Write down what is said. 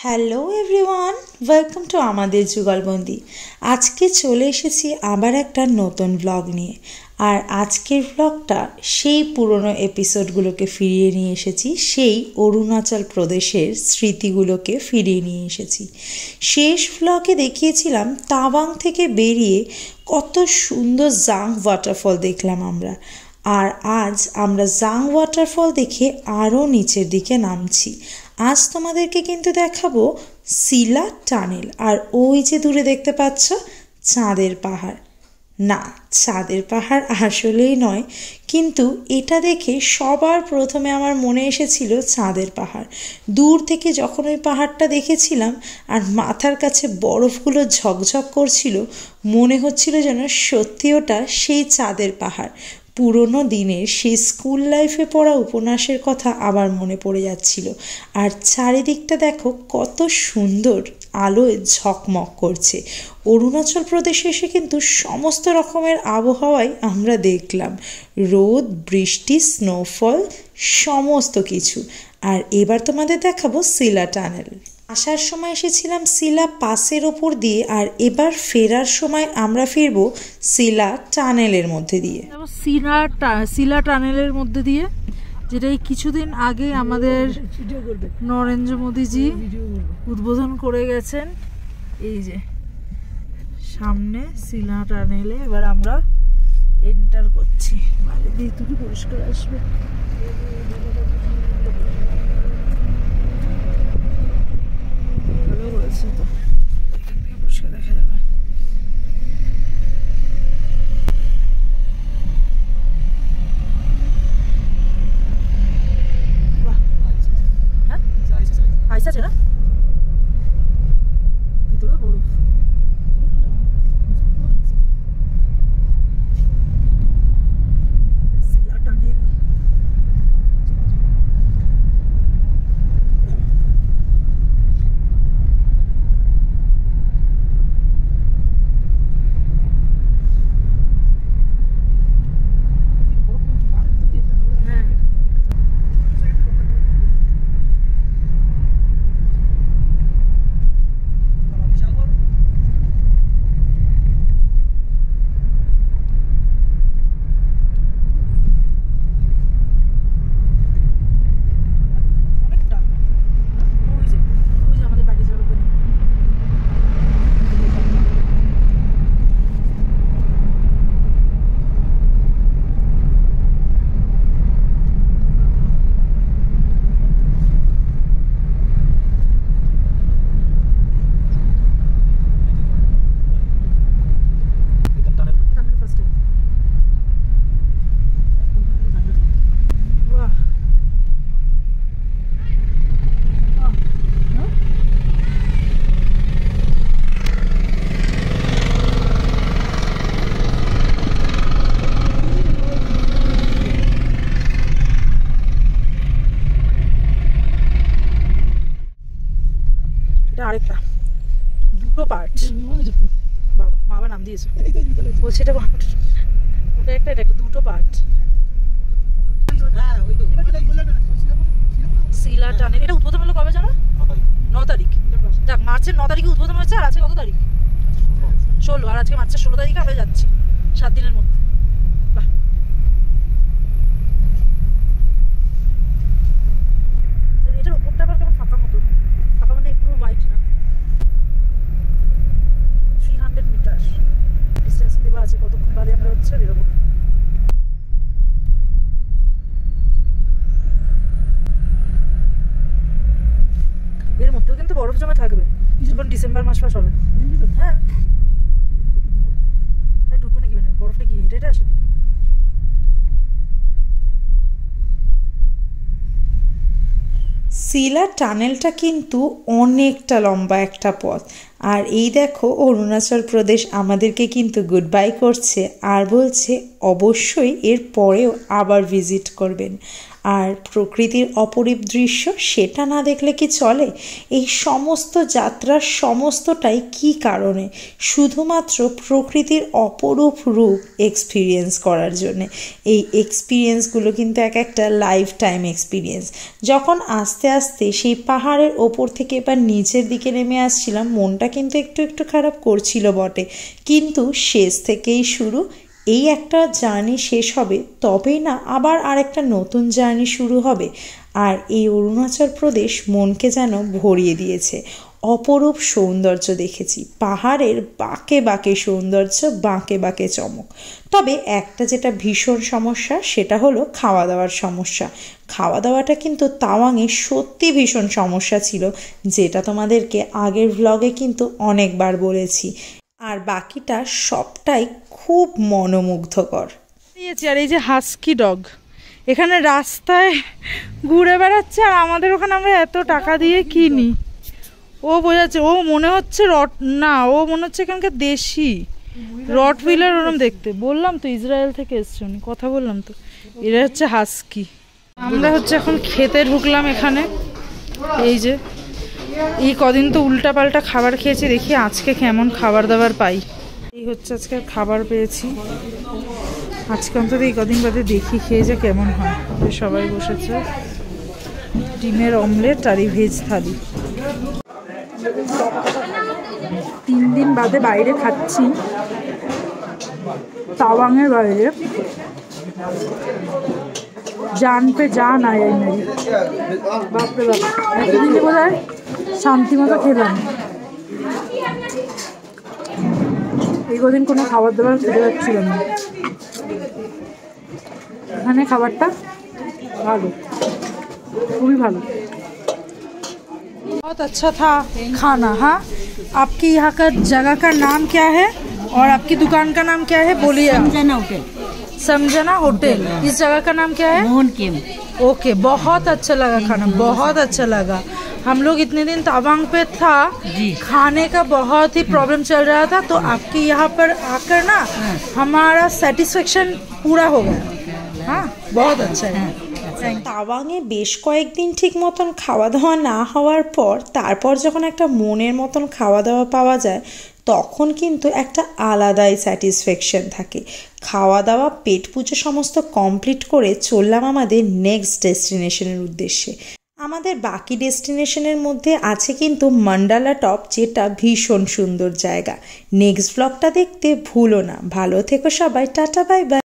Hello everyone, welcome to আমাদের যুগলবন্দি। আজকে চলে এসেছি আবার একটা নতুন ব্লগ নিয়ে। আর আজকের ব্লগটা সেই পুরনো এপিসোডগুলোকে ফিরিয়ে নিয়ে এসেছি, সেই অরুণাচল প্রদেশের স্মৃতিগুলোকে ফিরিয়ে নিয়ে এসেছি। শেষ ব্লগে দেখিয়েছিলাম তাওয়াং থেকে বেরিয়ে কত সুন্দর জাং ওয়াটারফল দেখলাম আমরা। আর আজ আমরা জাং ওয়াটারফল দেখে আরও নিচের দিকে নামছি। আজ তোমাদেরকে কিন্তু দেখাবো সিলা টানেল। আর ওই যে দূরে দেখতে পাচ্ছ চাঁদের পাহাড়। না, চাঁদের পাহাড় আসলেই নয়, কিন্তু এটা দেখে সবার প্রথমে আমার মনে এসেছিল চাঁদের পাহাড়। দূর থেকে যখন ওই পাহাড়টা দেখেছিলাম আর মাথার কাছে বরফগুলো ঝকঝক করছিল, মনে হচ্ছিল যেন সত্যি ওটা সেই চাঁদের পাহাড়। পুরনো দিনের সেই স্কুল লাইফে পড়া উপন্যাসের কথা আবার মনে পড়ে যাচ্ছিল। আর চারিদিকটা দেখো কত সুন্দর আলোয় ঝকমক করছে। অরুণাচল প্রদেশে এসে কিন্তু সমস্ত রকমের আবহাওয়াই আমরা দেখলাম, রোদ, বৃষ্টি, স্নোফল, সমস্ত কিছু। আর এবার তোমাদের দেখাবো সিলা টানেল। আসার সময় এসেছিলাম সিলা পাসের ওপর দিয়ে, আর এবার ফেরার সময় আমরা ফিরবো সিলা টানেলের মধ্যে দিয়ে। সিলা টানেলের মধ্যে দিয়ে, যেটা এই কিছুদিন আগে আমাদের নরেন্দ্র মোদীজি উদ্বোধন করে গেছেন। এই যে সামনে সিলা টানেলে এবার আমরা এন্টার করছি। বাইরে দিয়ে তুমি পরিষ্কার আসবে। ভালো বলেছে তো, পরিষ্কার দেখা যাবে। আইস আছে না ভিতরে বরফ। সিলা টানেল আরেকটা দুটো পার্ট। বাবা মা আবার নাম দিয়েছে, বলছে এটা ওটা একটা, এটা দুটো পার্ট। সিলা টানেল এটা উদ্বোধন হলো কবে জানো? 9 তারিখ। দেখ, মার্চের 9 তারিখে উদ্বোধন হয়েছে, আর আজকে কত তারিখ? 16। আর আজকে মার্চের 16 তারিখে আমরা যাচ্ছি 7 দিনের মধ্যে। বাহ, এটার উপরটা আবার কেমন ফাঁকা মতো, ফাঁকা মানে পুরো হোয়াইট না। 300 মিটার ডিস্টেন্স দেওয়া আছে, কতক্ষণ বাদে আমরা হচ্ছে বেরোবো। এর মধ্যেও কিন্তু বরফ জমে থাকবে যখন ডিসেম্বর মাস হবে। হ্যাঁ, ঢুকবে নাকি? মানে বরফটা কি হেঁটে হেঁটে আসে? সিলা টানেলটা কিন্তু অনেকটা লম্বা একটা পথ। আর এই দেখো অরুণাচল প্রদেশ আমাদেরকে কিন্তু গুড বাই করছে আর বলছে অবশ্যই এর পরেও আবার ভিজিট করবেন। আর প্রকৃতির অপরূপ দৃশ্য সেটা না দেখলে কি চলে? এই সমস্ত যাত্রার সমস্তটাই কি কারণে? শুধুমাত্র প্রকৃতির অপরূপ রূপ এক্সপিরিয়েন্স করার জন্যে। এই এক্সপিরিয়েন্সগুলো কিন্তু এক একটা লাইফ টাইম এক্সপিরিয়েন্স। যখন আস্তে আস্তে সেই পাহাড়ের ওপর থেকে এবার নিচের দিকে নেমে আসছিলাম, মনটা কিন্তু একটু একটু খারাপ করছিল বটে, কিন্তু শেষ থেকেই শুরু। এই একটা জার্নি শেষ হবে তবেই না আবার আরেকটা নতুন জার্নি শুরু হবে। আর এই অরুণাচল প্রদেশ মনকে যেন ভরিয়ে দিয়েছে। অপরূপ সৌন্দর্য দেখেছি, পাহাড়ের বাঁকে বাঁকে সৌন্দর্য, বাঁকে বাঁকে চমক। তবে একটা যেটা ভীষণ সমস্যা সেটা হলো খাওয়া দাওয়ার সমস্যা। খাওয়া দাওয়াটা কিন্তু তাওয়াংয়ে সত্যি ভীষণ সমস্যা ছিল, যেটা তোমাদেরকে আগের ভ্লগে কিন্তু অনেকবার বলেছি। আর বাকিটা সবটাই খুব মনোমুগ্ধকর। আর এই যে হাস্কি ডগ এখানে রাস্তায় ঘুরে বেড়াচ্ছে, আর আমাদের ওখানে আমরা এত টাকা দিয়ে কিনি। ও বোঝাচ্ছে, ও মনে হচ্ছে ও মনে হচ্ছে এখানকার দেশি রটভিলার ওরম দেখতে। বললাম তো ইসরায়েল থেকে এসছে উনি, কথা বললাম তো। এরা হচ্ছে হাস্কি। আমরা হচ্ছে এখন খেতে ঢুকলাম এখানে। এই কদিন তো উল্টা পাল্টা খাবার খেয়েছি, দেখি আজকে কেমন খাবার দাবার পাই। এই হচ্ছে আজকে খাবার পেয়েছি। আজকে অন্তত এই কদিন বাদে দেখি খেয়ে যে কেমন হয়। সবাই বসেছে, ডিমের অমলেট আর এই ভেজ থালি। 3 দিন বাদে বাইরে খাচ্ছি, তাওয়াংয়ের বাইরে। জান পে জান আয় মেরি, বাপরে বাপ। এতদিনে বোধহয় শান্তি মতো খেলাম। এই কদিন কোনো খাবার দাবার খেতে যাচ্ছিল না। এখানে খাবারটা ভালো, খুবই ভালো। बहुत अच्छा था खाना। हाँ, आपकी यहाँ का जगह का नाम क्या है और आपकी दुकान का नाम क्या है? बोलिए। समझना होटल। समझना होटल। इस जगह का नाम क्या है? मोहन केम। ओके, बहुत अच्छा लगा खाना, बहुत अच्छा लगा। हम लोग इतने दिन तावांग पे था, खाने का बहुत ही प्रॉब्लम चल रहा था, तो आपके यहाँ पर आकर ना हमारा सेटिस्फेक्शन पूरा हो गया। हाँ, बहुत अच्छा है। তাওয়াংয়ে বেশ কয়েকদিন ঠিক মতন খাওয়া দাওয়া না হওয়ার পর তারপর যখন একটা মনের মতন খাওয়া দাওয়া পাওয়া যায়, তখন কিন্তু একটা আলাদাই স্যাটিসফ্যাকশন থাকে। খাওয়া দাওয়া পেট পুজো সমস্ত কমপ্লিট করে চললাম আমাদের নেক্সট ডেস্টিনেশনের উদ্দেশ্যে। আমাদের বাকি ডেস্টিনেশনের মধ্যে আছে কিন্তু মান্ডালা টপ, যেটা ভীষণ সুন্দর জায়গা। নেক্সট ব্লগটা দেখতে ভুলো না। ভালো থেকো সবাই, টাটা বাই বাই।